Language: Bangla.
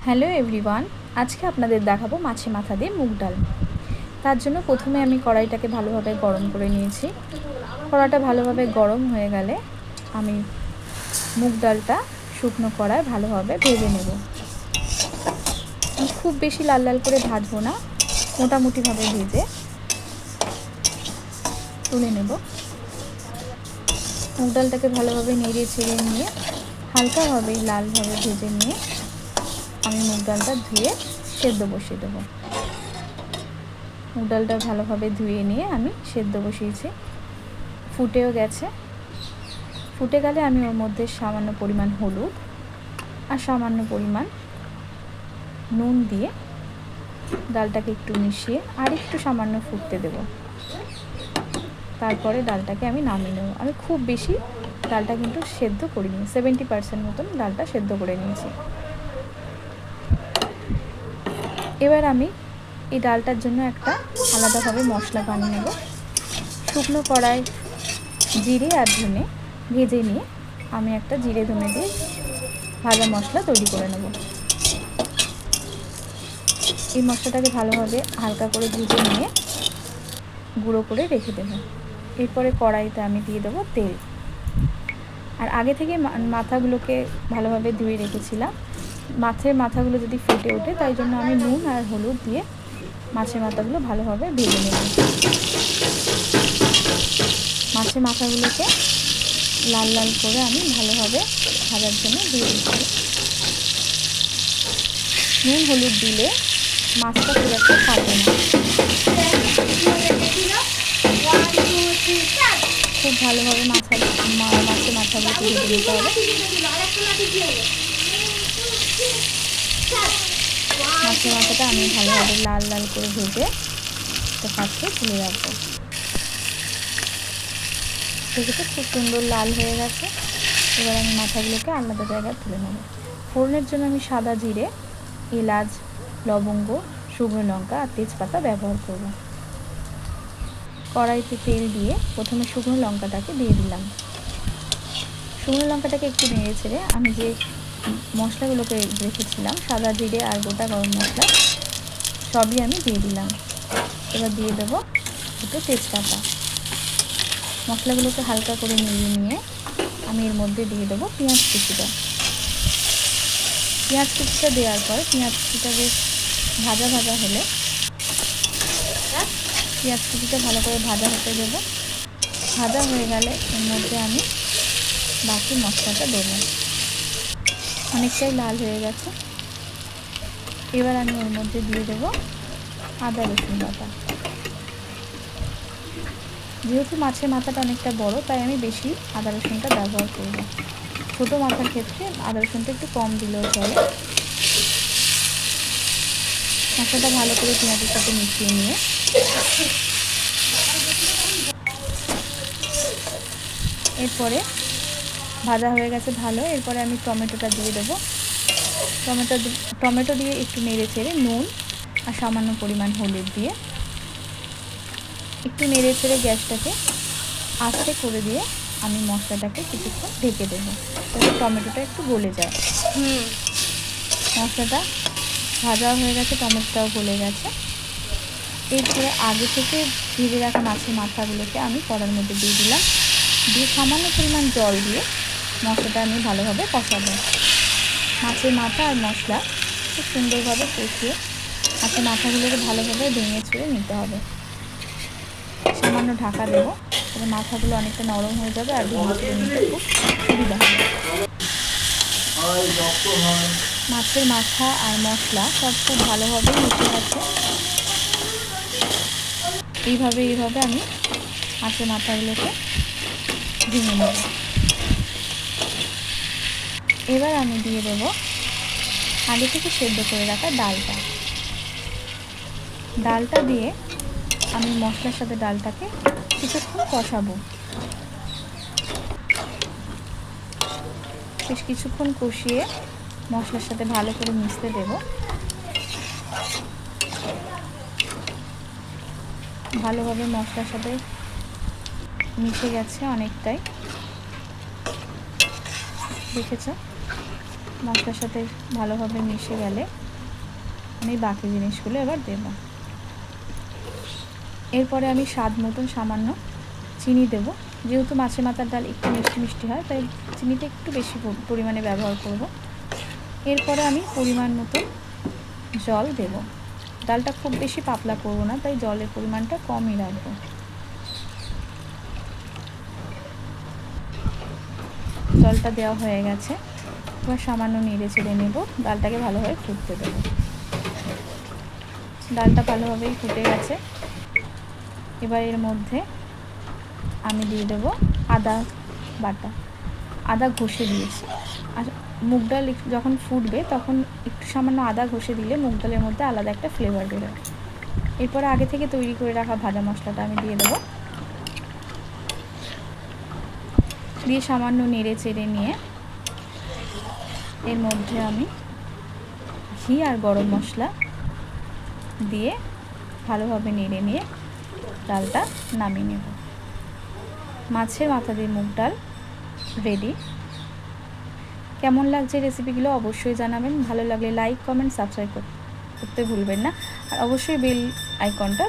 হ্যালো এভরিওয়ান, আজকে আপনাদের দেখাবো মাছে মাথা দিয়ে মুগ ডাল। তার জন্য প্রথমে আমি কড়াইটাকে ভালোভাবে গরম করে নিয়েছি। কড়াইটা ভালোভাবে গরম হয়ে গেলে আমি মুগ ডালটা শুকনো কড়ায় ভালোভাবে ভেজে নেব। খুব বেশি লাল লাল করে ভাজবো না, মোটামুটিভাবে ভেজে তুলে নেব। মুগ ডালটাকে ভালোভাবে নেড়ে ছেড়ে নিয়ে হালকাভাবে লালভাবে ভেজে নিয়ে আমি মুগ ডালটা ধুয়ে সেদ্ধ বসিয়ে দেবো। মুগ ডালটা ভালোভাবে ধুয়ে নিয়ে আমি সেদ্ধ বসিয়েছি, ফুটেও গেছে। ফুটে গেলে আমি ওর মধ্যে সামান্য পরিমাণ হলুদ আর সামান্য পরিমাণ নুন দিয়ে ডালটাকে একটু মিশিয়ে আর একটু সামান্য ফুটতে দেব। তারপরে ডালটাকে আমি নামিয়ে নেব। আমি খুব বেশি ডালটা কিন্তু সেদ্ধ করিনি, 70% মতন ডালটা সেদ্ধ করে নিয়েছি। এবার আমি এই ডালটার জন্য একটা আলাদাভাবে মশলা বানিয়ে নেব। শুকনো কড়াই জিরে আর ধনে ভেজে নিয়ে আমি একটা জিরে ধনে দিয়ে ভাজা মশলা তৈরি করে নেব। এই মশলাটাকে ভালোভাবে হালকা করে ভেজে নিয়ে গুঁড়ো করে রেখে দেবো। এরপরে কড়াইতে আমি দিয়ে দেবো তেল। আর আগে থেকে মাথাগুলোকে ভালোভাবে ধুয়ে রেখেছিলাম। মাছের মাথাগুলো যদি ফেটে ওঠে তাই জন্য আমি নুন আর হলুদ দিয়ে মাছের মাথাগুলো ভালোভাবে ভেজে নেব। মাছের মাথাগুলোকে লাল লাল করে আমি ভালোভাবে ভাজার জন্য দিয়ে দিচ্ছি। নুন হলুদ দিলে মাছটা খুব একটা কাটে না। খুব ভালোভাবে মাছের মাথাগুলোকে ভেজে নিতে হবে। মাছের মাথাটা আমি ভালোভাবে লাল লাল করে ভেজে একটা পাত্রে তুলে রাখবো। দেখেছি খুব সুন্দর লাল হয়ে গেছে। এবার আমি মাথাগুলোকে আলাদা জায়গায় তুলে নেব। ফোড়নের জন্য আমি সাদা জিরে, এলাচ, লবঙ্গ, শুকনো লঙ্কা আর তেজপাতা ব্যবহার করব। কড়াইতে তেল দিয়ে প্রথমে শুকনো লঙ্কাটাকে দিয়ে দিলাম। শুকনো লঙ্কাটাকে একটু নেড়ে ছেড়ে আমি যে মশলাগুলোকে রেখেছিলাম, সাদা জিরে আর গোটা গরম মশলা, সবই আমি দিয়ে দিলাম। এবার দিয়ে দেবো দুটো তেজপাতা। মশলাগুলোকে হালকা করে নেড়ে নিয়ে আমি এর মধ্যে দিয়ে দেবো পেঁয়াজ কুচিটা। পেঁয়াজ কুচিটা দেওয়ার পর পেঁয়াজ কুচিটা বেশ ভাজা ভাজা হলে পেঁয়াজ কুচিটা ভালো করে ভাজা হতে দেবো। ভাজা হয়ে গেলে এর মধ্যে আমি বাকি মশলাটা দেবো। অনেকটাই লাল হয়ে গেছে। এবার আমি ওর মধ্যে দিয়ে দেবো আদা রসুন বাটা। যেহেতু মাছের মাথাটা অনেকটা বড় তাই আমি বেশি আদা রসুনটা ব্যবহার করব। ছোটো মাথার ক্ষেত্রে আদা রসুনটা একটু কম দিলেও চলে। মশলাটা ভালো করে পেঁয়াজের সাথে মিশিয়ে নিয়ে এরপরে ভাজা হয়ে গেছে ভালো। এরপরে আমি টমেটোটা দিয়ে দেবো। টমেটো দিয়ে একটু নেড়ে ছেড়ে নুন আর সামান্য পরিমাণ হলুদ দিয়ে একটু নেড়ে ছেড়ে গ্যাসটাকে আস্তে করে দিয়ে আমি মশলাটাকে কিছুক্ষণ ঢেকে দেবো যাতে টমেটোটা একটু গলে যায়। মশলাটা ভাজা হয়ে গেছে, টমেটোটাও গলে গেছে। এরপরে আগে থেকে ভেজে রাখা মাছের মাথাগুলোকে আমি কড়ার মধ্যে দিয়ে দিলাম। দিয়ে সামান্য পরিমাণ জল দিয়ে মশলাটা আমি ভালোভাবে কষাবো। মাছের মাথা আর মশলা খুব সুন্দরভাবে কষিয়ে মাছের মাথাগুলোকে ভালোভাবে ভেঙে ছুঁড়ে নিতে হবে। সামান্য ঢাকা দেবো, তবে মাথাগুলো অনেকটা নরম হয়ে যাবে আর ভেঙে ছুঁড়ে নিতে খুব সুবিধা হবে। মাছের মাথা আর মশলা সব খুব ভালোভাবে মিশে গেছে। এইভাবে আমি মাছের মাথাগুলোকে ভেঙে নেব। এবার আমি দিয়ে দেবো আগে থেকে সেদ্ধ করে রাখা ডালটা দিয়ে আমি মশলার সাথে ডালটাকে কিছুক্ষণ কষাবো। বেশ কিছুক্ষণ কষিয়ে মশলার সাথে ভালো করে মিশতে দেব। ভালোভাবে মশলার সাথে মিশে গেছে অনেকটাই, দেখেছো। মশলার সাথে ভালোভাবে মিশে গেলে আমি বাকি জিনিসগুলো এবার দেব। এরপরে আমি স্বাদ মতন সামান্য চিনি দেব। যেহেতু মাছের মাথার ডাল একটু মিষ্টি মিষ্টি হয়, তাই চিনিটা একটু বেশি পরিমাণে ব্যবহার করব। এরপরে আমি পরিমাণ মতো জল দেব। ডালটা খুব বেশি পাতলা করব না, তাই জলের পরিমাণটা কমই রাখব। জলটা দেওয়া হয়ে গেছে, এবার সামান্য নেড়ে চেড়ে নেব। ডালটাকে ভালোভাবে ফুটতে দেব। ডালটা ভালোভাবেই ফুটে গেছে। এবার এর মধ্যে আমি দিয়ে দেব আদা বাটা। আদা ঘষে দিয়েছি। আর মুগ ডাল যখন ফুটবে তখন একটু সামান্য আদা ঘষে দিলে মুগ ডালের মধ্যে আলাদা একটা ফ্লেভার বেরোয়। এরপরে আগে থেকে তৈরি করে রাখা ভাজা মশলাটা আমি দিয়ে দেব। দিয়ে সামান্য নেড়ে চেড়ে নিয়ে এর মধ্যে আমি ঘি আর গরম মশলা দিয়ে ভালোভাবে নেড়ে নিয়ে ডালটা নামিয়ে নেব। মাছের মাথা দিয়ে মুগ ডাল রেডি। কেমন লাগছে রেসিপিগুলো অবশ্যই জানাবেন। ভালো লাগলে লাইক, কমেন্ট, সাবস্ক্রাইব করতে ভুলবেন না। আর অবশ্যই বেল আইকনটা